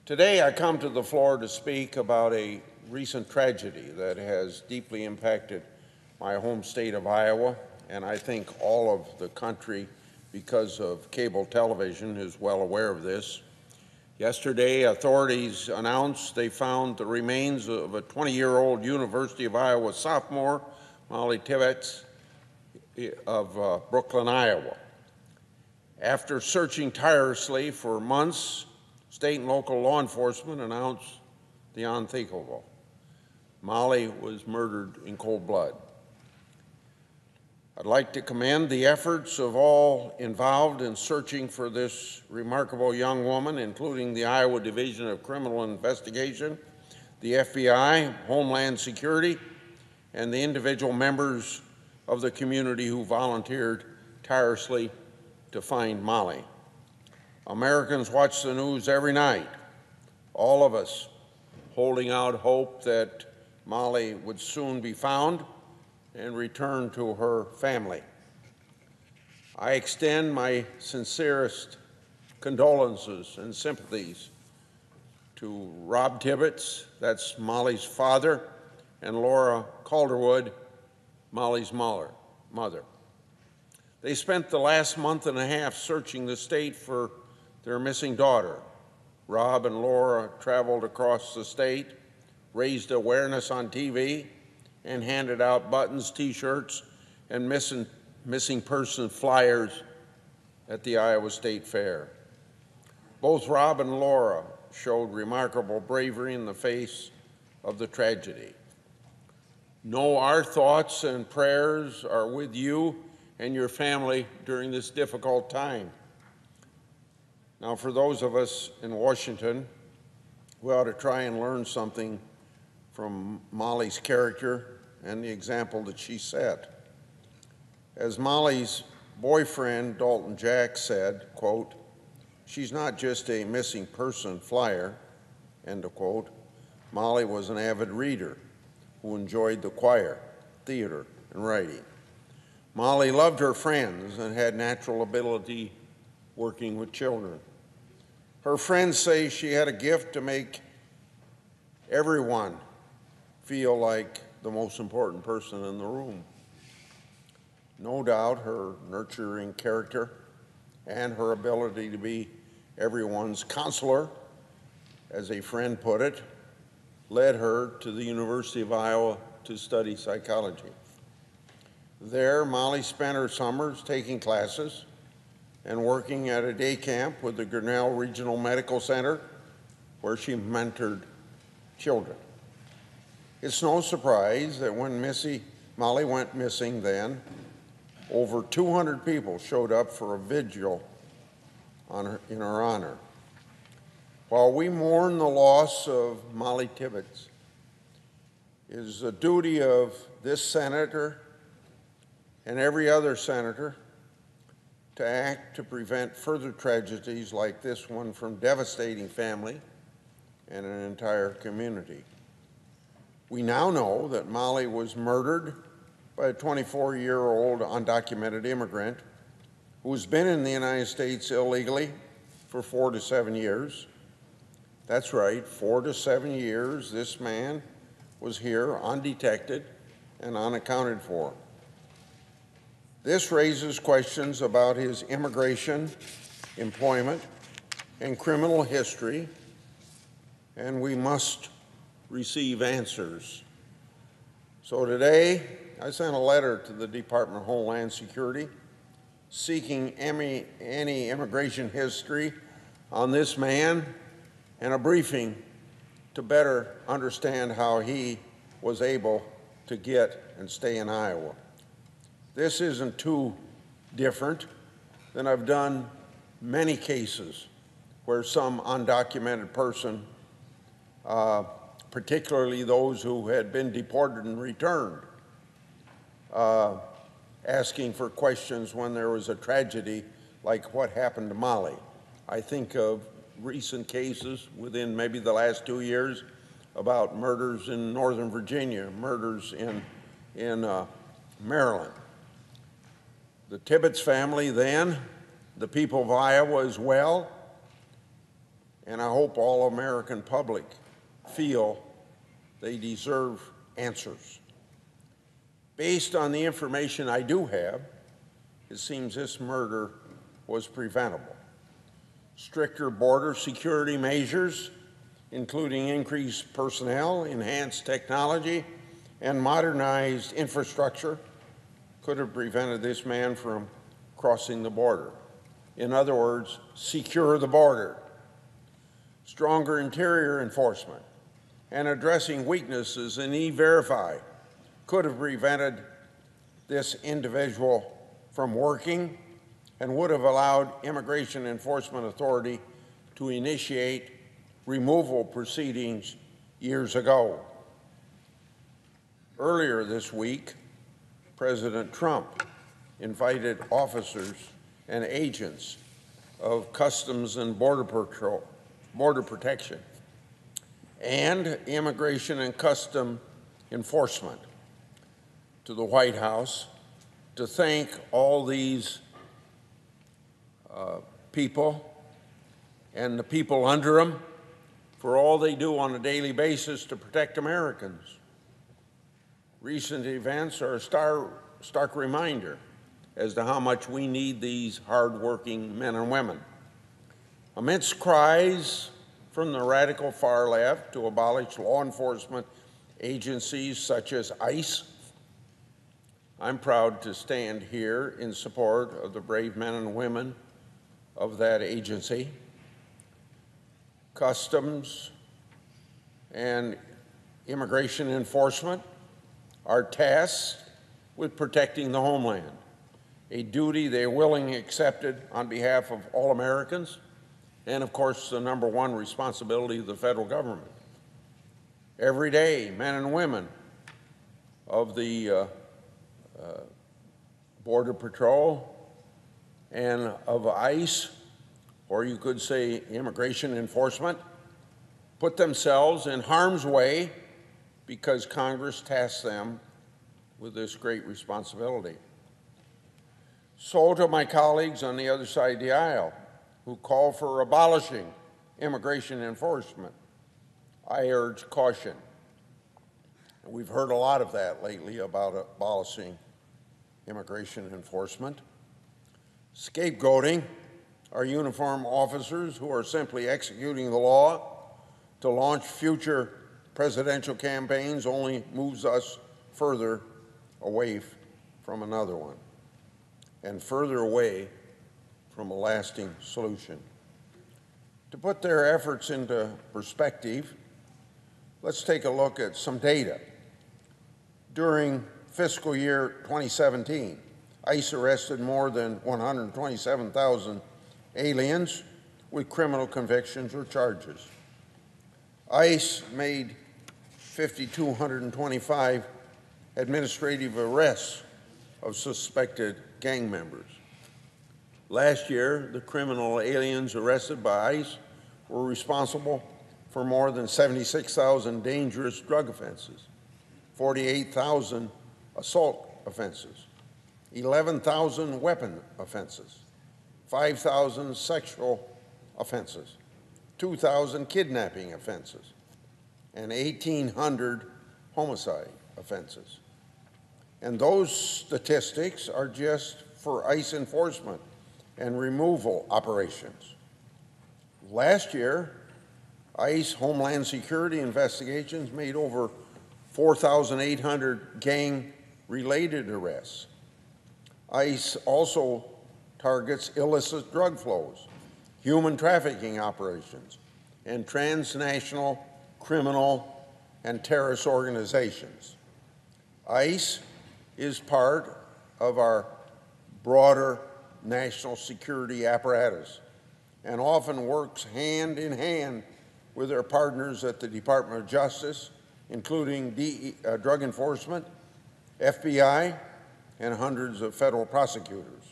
Today, I come to the floor to speak about a recent tragedy that has deeply impacted my home state of Iowa, and I think all of the country, because of cable television, is well aware of this. Yesterday, authorities announced they found the remains of a 20-year-old University of Iowa sophomore, Mollie Tibbetts, of Brooklyn, Iowa. After searching tirelessly for months, state and local law enforcement announced the unthinkable. Mollie was murdered in cold blood. I'd like to commend the efforts of all involved in searching for this remarkable young woman, including the Iowa Division of Criminal Investigation, the FBI, Homeland Security, and the individual members of the community who volunteered tirelessly to find Mollie. Americans watch the news every night, all of us holding out hope that Mollie would soon be found and return to her family. I extend my sincerest condolences and sympathies to Rob Tibbetts, that's Mollie's father, and Laura Calderwood, Mollie's mother. They spent the last month and a half searching the state for their missing daughter. Rob and Laura traveled across the state, raised awareness on TV, and handed out buttons, T-shirts, and missing person flyers at the Iowa State Fair. Both Rob and Laura showed remarkable bravery in the face of the tragedy. Know our thoughts and prayers are with you and your family during this difficult time. Now, for those of us in Washington, we ought to try and learn something from Mollie's character and the example that she set. As Mollie's boyfriend, Dalton Jack, said, quote, "She's not just a missing person flyer," end of quote. Mollie was an avid reader who enjoyed the choir, theater, and writing. Mollie loved her friends and had natural ability working with children. Her friends say she had a gift to make everyone feel like the most important person in the room. No doubt her nurturing character and her ability to be everyone's counselor, as a friend put it, led her to the University of Iowa to study psychology. There, Mollie spent her summers taking classes and working at a day camp with the Grinnell Regional Medical Center, where she mentored children. It's no surprise that when Mollie went missing then, over 200 people showed up for a vigil in her honor. While we mourn the loss of Mollie Tibbetts, it is the duty of this senator and every other senator to act to prevent further tragedies like this one from devastating family and an entire community. We now know that Mollie was murdered by a 24-year-old undocumented immigrant who has been in the United States illegally for 4 to 7 years. That's right, 4 to 7 years this man was here undetected and unaccounted for. This raises questions about his immigration, employment, and criminal history, and we must receive answers. So today, I sent a letter to the Department of Homeland Security seeking any immigration history on this man and a briefing to better understand how he was able to get and stay in Iowa. This isn't too different than I've done many cases where some undocumented person, particularly those who had been deported and returned, asking for questions when there was a tragedy like what happened to Mollie. I think of recent cases within maybe the last 2 years about murders in Northern Virginia, murders in Maryland. The Tibbetts family then, the people of Iowa as well, and I hope all American public feel they deserve answers. Based on the information I do have, it seems this murder was preventable. Stricter border security measures, including increased personnel, enhanced technology, and modernized infrastructure, could have prevented this man from crossing the border. In other words, secure the border. Stronger interior enforcement and addressing weaknesses in E-Verify could have prevented this individual from working and would have allowed Immigration Enforcement Authority to initiate removal proceedings years ago. Earlier this week, President Trump invited officers and agents of Customs and Border Protection, and Immigration and Customs Enforcement to the White House to thank all these people and the people under them for all they do on a daily basis to protect Americans. Recent events are a stark reminder as to how much we need these hardworking men and women. Amidst cries from the radical far left to abolish law enforcement agencies such as ICE, I'm proud to stand here in support of the brave men and women of that agency. Customs and Immigration Enforcement are tasked with protecting the homeland, a duty they willingly accepted on behalf of all Americans, and of course the #1 responsibility of the federal government. Every day, men and women of the Border Patrol and of ICE, or you could say Immigration Enforcement, put themselves in harm's way because Congress tasked them with this great responsibility. So to my colleagues on the other side of the aisle who call for abolishing immigration enforcement, I urge caution. And we've heard a lot of that lately about abolishing immigration enforcement. Scapegoating our uniformed officers who are simply executing the law to launch future presidential campaigns only moves us further away from another one and further away from a lasting solution. To put their efforts into perspective, let's take a look at some data. During fiscal year 2017, ICE arrested more than 127,000 aliens with criminal convictions or charges. ICE made 5,225 administrative arrests of suspected gang members. Last year, the criminal aliens arrested by ICE were responsible for more than 76,000 dangerous drug offenses, 48,000 assault offenses, 11,000 weapon offenses, 5,000 sexual offenses, 2,000 kidnapping offenses, and 1,800 homicide offenses. And those statistics are just for ICE enforcement and removal operations. Last year, ICE Homeland Security investigations made over 4,800 gang-related arrests. ICE also targets illicit drug flows, human trafficking operations, and transnational criminal and terrorist organizations. ICE is part of our broader national security apparatus and often works hand in hand with our partners at the Department of Justice, including Drug Enforcement, FBI, and hundreds of federal prosecutors.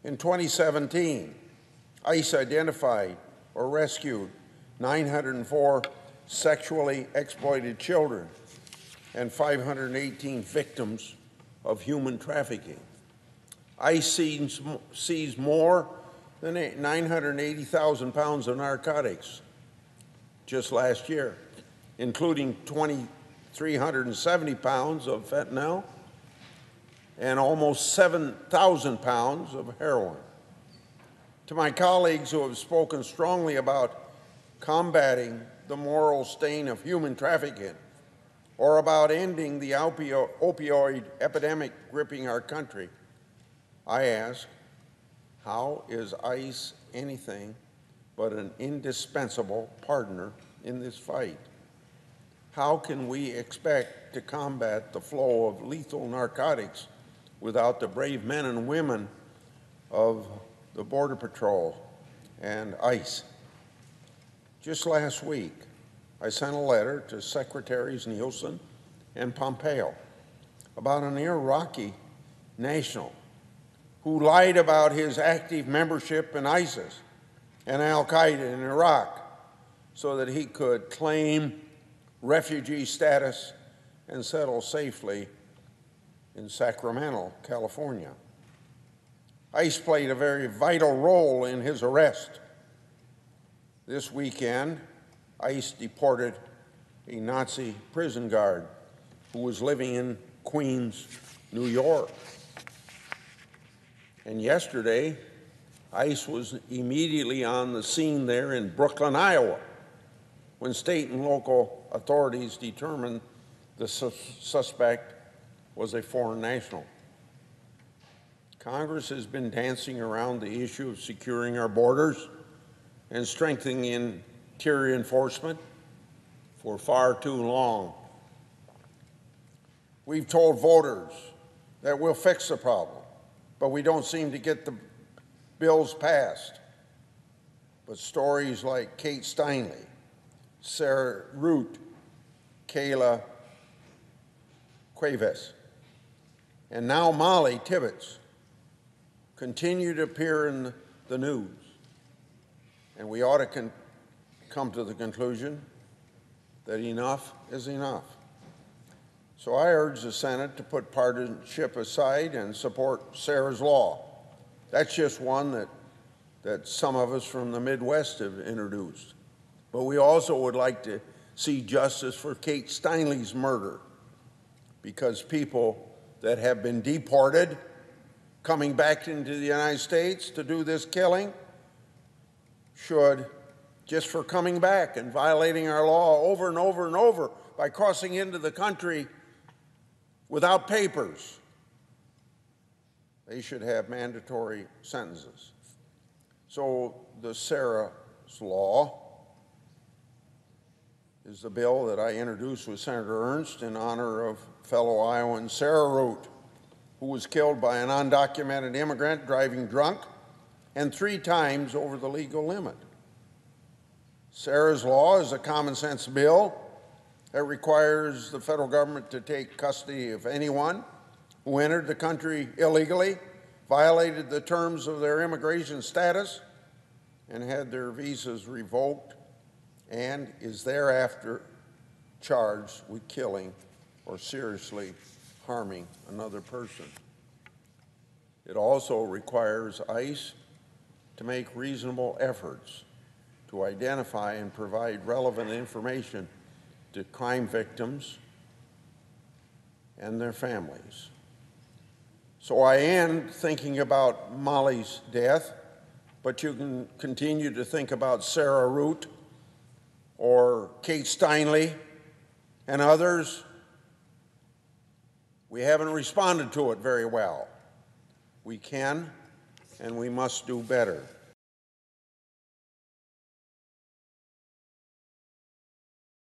In 2017, ICE identified or rescued 904 sexually exploited children and 518 victims of human trafficking. ICE seized more than 980,000 pounds of narcotics just last year, including 2,370 pounds of fentanyl and almost 7,000 pounds of heroin. To my colleagues who have spoken strongly about combating the moral stain of human trafficking or about ending the opioid epidemic gripping our country, I ask, how is ICE anything but an indispensable partner in this fight? How can we expect to combat the flow of lethal narcotics without the brave men and women of the Border Patrol and ICE? Just last week, I sent a letter to Secretaries Nielsen and Pompeo about an Iraqi national who lied about his active membership in ISIS and al-Qaeda in Iraq so that he could claim refugee status and settle safely in Sacramento, California. ICE played a very vital role in his arrest. This weekend, ICE deported a Nazi prison guard who was living in Queens, New York. And yesterday, ICE was immediately on the scene there in Brooklyn, Iowa, when state and local authorities determined the suspect was a foreign national. Congress has been dancing around the issue of securing our borders and strengthening interior enforcement for far too long. We've told voters that we'll fix the problem, but we don't seem to get the bills passed. But stories like Kate Steinle, Sarah Root, Kayla Cuevas, and now Mollie Tibbetts continue to appear in the news. And we ought to come to the conclusion that enough is enough. So I urge the Senate to put partisanship aside and support Sarah's law. That's just one that some of us from the Midwest have introduced. But we also would like to see justice for Kate Steinle's murder, because people that have been deported coming back into the United States to do this killing should, just for coming back and violating our law over and over and over by crossing into the country without papers, they should have mandatory sentences. So the Sarah's Law is the bill that I introduced with Senator Ernst in honor of fellow Iowan Sarah Root, who was killed by an undocumented immigrant driving drunk and 3 times over the legal limit. Sarah's Law is a common sense bill that requires the federal government to take custody of anyone who entered the country illegally, violated the terms of their immigration status, and had their visas revoked, and is thereafter charged with killing or seriously harming another person. It also requires ICE to make reasonable efforts to identify and provide relevant information to crime victims and their families. So I end thinking about Mollie's death, but you can continue to think about Sarah Root or Kate Steinle and others. We haven't responded to it very well. We can and we must do better.